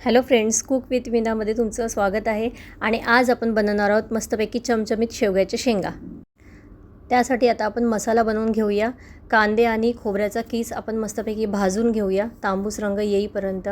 Hello friends, cook with मीनामध्ये तुमचं स्वागत आहे. आणि आज आपण बनवणार आहोत मस्तपैकी चमचमीत शेवग्याच्या शेंगा. त्यासाठी आता आपण मसाला बनवून घेऊया. कांदे आणि खोबऱ्याचा कीस आपण मस्तपैकी भाजून घेऊया तांबूस रंग येईपर्यंत.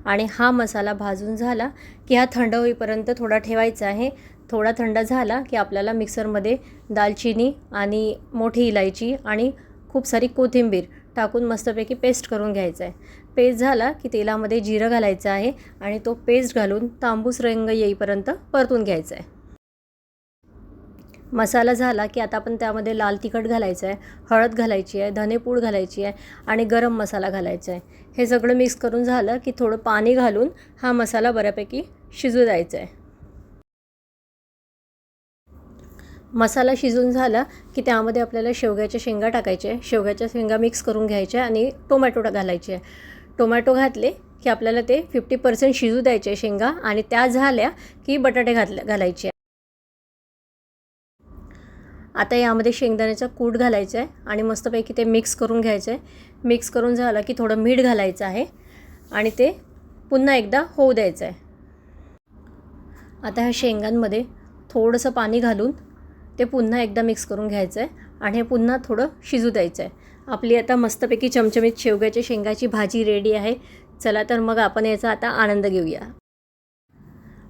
आणि हा मसाला भाजून झाला की हा थंड होईपर्यंत थोडा ठेवायचा आहे. थोडा थंड झाला की आपल्याला मिक्सरमध्ये दालचिनी आणि मोठी इलायची आणि खूप सारी कोथिंबीर टाकून मस्तपैकी पेस्ट करून घ्यायचं आहे. पेस्ट झाला की तेलामध्ये जिरं घालायचं आहे आणि तो पेस्ट घालून तांबूस रंग येईपर्यंत परतून घ्यायचा आहे. मसाला झाला की आता आपण त्यामध्ये लाल तिखट घालायचं आहे, हळद घालायची आहे, धनेपूड घालायची आहे आणि गरम मसाला घालायचा आहे. हे सगळं मिक्स करून झालं की थोडं पाणी घालून हा मसाला बऱ्यापैकी शिजू द्यायचा आहे. मसाला शिजून झाला की त्यामध्ये आपल्याला शेवग्याच्या शेंगा टाकायच्या आहे. शेवग्याच्या शेंगा मिक्स करून घ्यायच्या आणि टोमॅटो घालायचे आहे. टोमॅटो घातले की आपल्याला ते 50% शिजू द्यायचे शेंगा आणि त्या झाल्या की बटाटे घालायचे. आता यामध्ये शेंगदाण्याचा कूट घालायचा आहे आणि मस्तपैकी ते मिक्स करून घ्यायचं आहे. मिक्स करून झालं की थोडं मीठ घालायचं आहे आणि ते पुन्हा एकदा होऊ द्यायचं आहे. आता ह्या शेंगांमध्ये थोडंसं पाणी घालून ते पुन्हा एकदा मिक्स करून घ्यायचं आहे आणि हे पुन्हा थोडं शिजू द्यायचं आहे. आपली आता मस्तपैकी चमचमीत शेवग्याच्या शेंगाची भाजी रेडी आहे. चला तर मग आपण याचा आता आनंद घेऊया.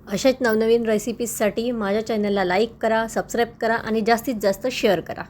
अशाच नवनवीन रेसिपीजसाठी माझ्या चॅनलला लाईक करा, सबस्क्राईब करा आणि जास्तीत जास्त शेअर करा.